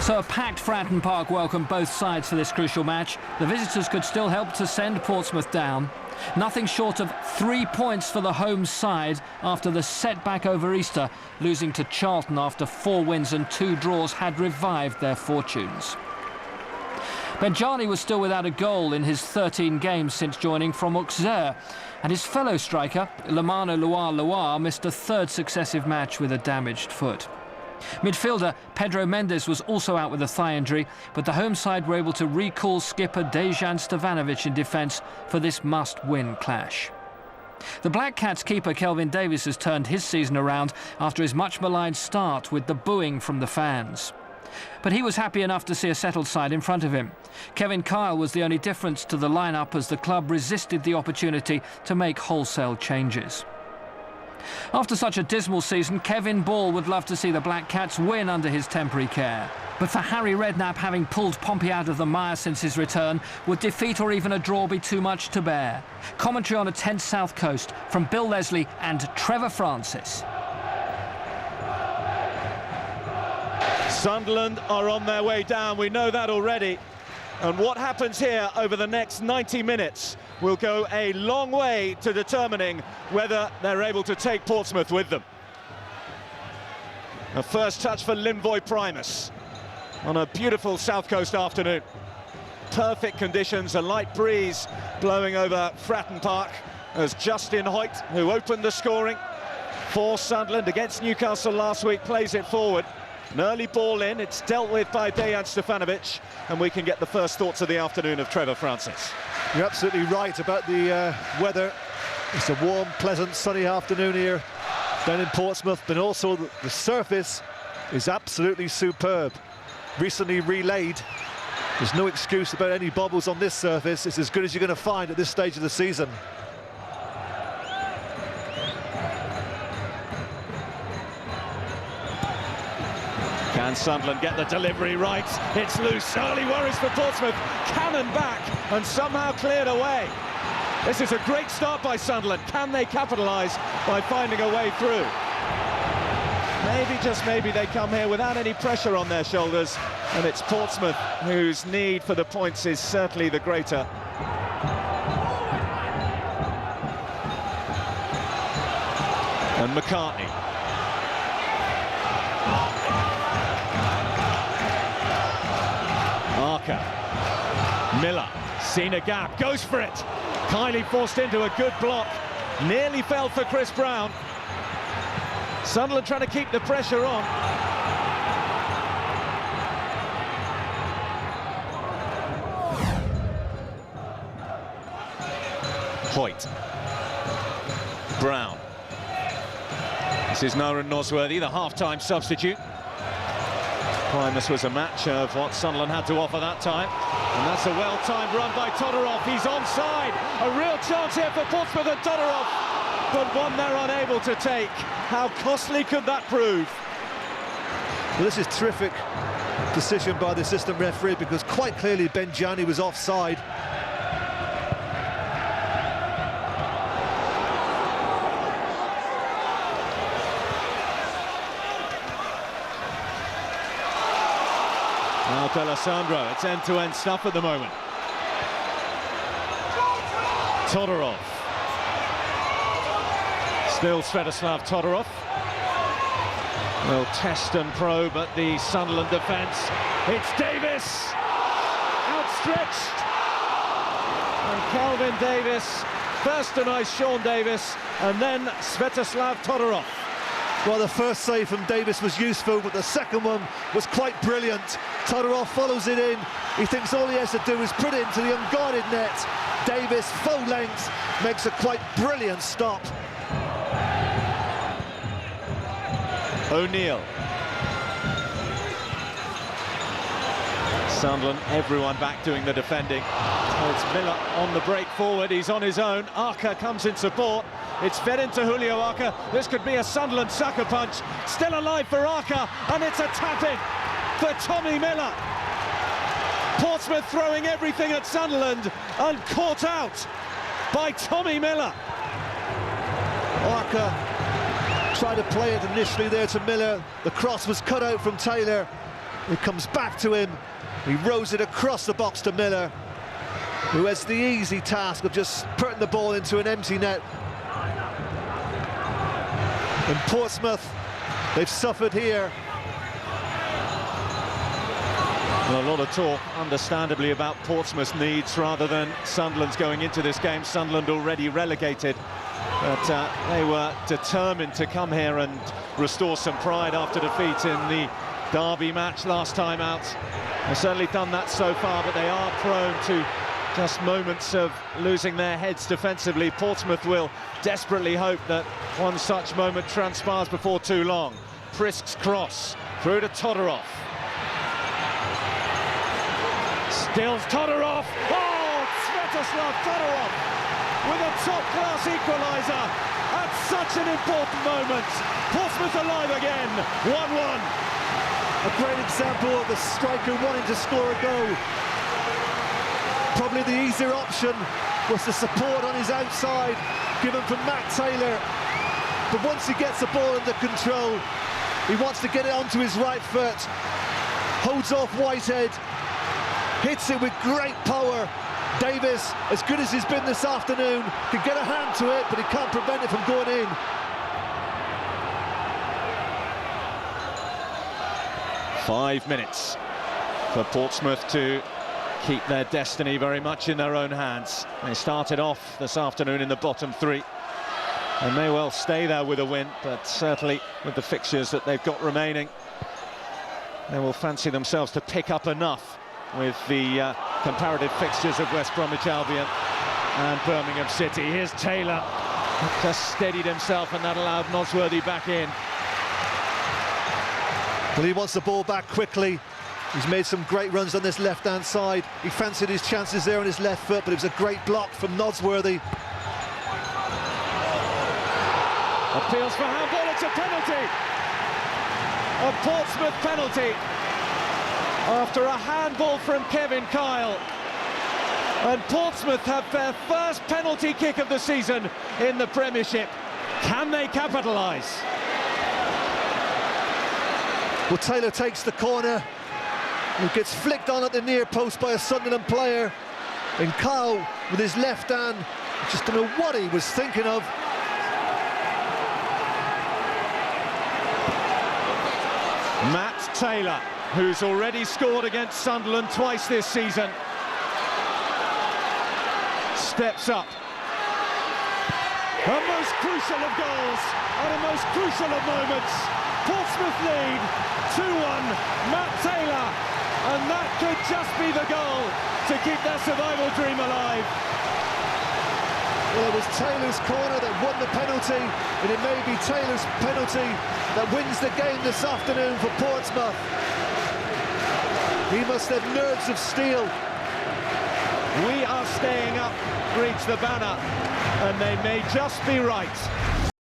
So a packed Fratton Park welcomed both sides for this crucial match. The visitors could still help to send Portsmouth down. Nothing short of 3 points for the home side after the setback over Easter. Losing to Charlton after 4 wins and 2 draws had revived their fortunes. Benjani was still without a goal in his 13 games since joining from Auxerre, and his fellow striker, Lamana Loire missed a 3rd successive match with a damaged foot. Midfielder Pedro Mendes was also out with a thigh injury, but the home side were able to recall skipper Dejan Stevanovic in defence for this must-win clash. The Black Cats keeper Kelvin Davis has turned his season around after his much-maligned start with the booing from the fans. But he was happy enough to see a settled side in front of him. Kevin Kyle was the only difference to the lineup as the club resisted the opportunity to make wholesale changes. After such a dismal season, Kevin Ball would love to see the Black Cats win under his temporary care. But for Harry Redknapp, having pulled Pompey out of the mire since his return, would defeat or even a draw be too much to bear? Commentary on a tense South Coast from Bill Leslie and Trevor Francis. Sunderland are on their way down, we know that already. And what happens here over the next 90 minutes will go a long way to determining whether they're able to take Portsmouth with them. A first touch for Linvoy Primus on a beautiful South Coast afternoon. Perfect conditions, a light breeze blowing over Fratton Park as Justin Hoyt, who opened the scoring for Sunderland against Newcastle last week, plays it forward. An early ball in, it's dealt with by Dejan Stevanovic, and we can get the first thoughts of the afternoon of Trevor Francis. You're absolutely right about the weather. It's a warm, pleasant, sunny afternoon here down in Portsmouth, but also the surface is absolutely superb. Recently relayed. There's no excuse about any bobbles on this surface. It's as good as you're going to find at this stage of the season. Can Sunderland get the delivery right? It's loose, early worries for Portsmouth. Cannon back and somehow cleared away. This is a great start by Sunderland. Can they capitalise by finding a way through? Maybe, just maybe, they come here without any pressure on their shoulders, and it's Portsmouth whose need for the points is certainly the greater. And McCartney. Arca, Miller, seen a gap, goes for it. Kylie forced into a good block, nearly fell for Chris Brown. Sunderland trying to keep the pressure on. Hoyt, Brown. This is Noran Nosworthy, the half-time substitute. Primus was a match of what Sunderland had to offer that time. And that's a well-timed run by Todorov. He's onside. A real chance here for Portsmouth and Todorov. But one they're unable to take. How costly could that prove? Well, this is terrific decision by the assistant referee, because quite clearly Benjani was offside. Now D'Alessandro, it's end-to-end stuff at the moment. Todorov. Still Svetoslav Todorov. Will test and probe at the Sunderland defence. It's Davis! Outstretched! And Kelvin Davis, first a nice Sean Davis, and then Svetoslav Todorov. Well, the first save from Davis was useful, but the second one was quite brilliant. Todorov follows it in. He thinks all he has to do is put it into the unguarded net. Davis, full length, makes a quite brilliant stop. O'Neill. Sunderland, everyone back doing the defending. It's Miller on the break forward, he's on his own. Arca comes in support. It's fed into Julio Arca. This could be a Sunderland sucker punch. Still alive for Arca, and it's a tap-in for Tommy Miller. Portsmouth throwing everything at Sunderland and caught out by Tommy Miller. Arca tried to play it initially there to Miller. The cross was cut out from Taylor. It comes back to him. He rows it across the box to Miller, who has the easy task of just putting the ball into an empty net. And Portsmouth, they've suffered here. Well, a lot of talk, understandably, about Portsmouth's needs rather than Sunderland's going into this game. Sunderland already relegated, but they were determined to come here and restore some pride after defeat in the Derby match last time out. They've certainly done that so far, but they are prone to just moments of losing their heads defensively. Portsmouth will desperately hope that one such moment transpires before too long. Prisk's cross through to Todorov. Still Todorov. Oh, Svetoslav Todorov with a top-class equaliser at such an important moment. Portsmouth alive again, 1-1. A great example of the striker wanting to score a goal. Probably the easier option was the support on his outside, given from Matt Taylor. But once he gets the ball under control, he wants to get it onto his right foot, holds off Whitehead, hits it with great power. Davis, as good as he's been this afternoon, can get a hand to it, but he can't prevent it from going in. Five minutes for Portsmouth to keep their destiny very much in their own hands. They started off this afternoon in the bottom three and may well stay there with a win, but certainly with the fixtures that they've got remaining, they will fancy themselves to pick up enough with the comparative fixtures of West Bromwich Albion and Birmingham City. Here's Taylor, just steadied himself, and that allowed Nosworthy back in. Well, he wants the ball back quickly. He's made some great runs on this left-hand side. He fancied his chances there on his left foot, but it was a great block from Nosworthy. Appeals for handball, it's a penalty! A Portsmouth penalty after a handball from Kevin Kyle. And Portsmouth have their first penalty kick of the season in the Premiership. Can they capitalise? Well, Taylor takes the corner. He gets flicked on at the near post by a Sunderland player. And Kyle, with his left hand, just don't know what he was thinking of. Matt Taylor, who's already scored against Sunderland twice this season, steps up. A most crucial of goals at a most crucial of moments. Portsmouth lead 2-1, Matt Taylor, and that could just be the goal to keep their survival dream alive. Well, it was Taylor's corner that won the penalty, and it may be Taylor's penalty that wins the game this afternoon for Portsmouth. He must have nerves of steel. We are staying up, reads the banner, and they may just be right.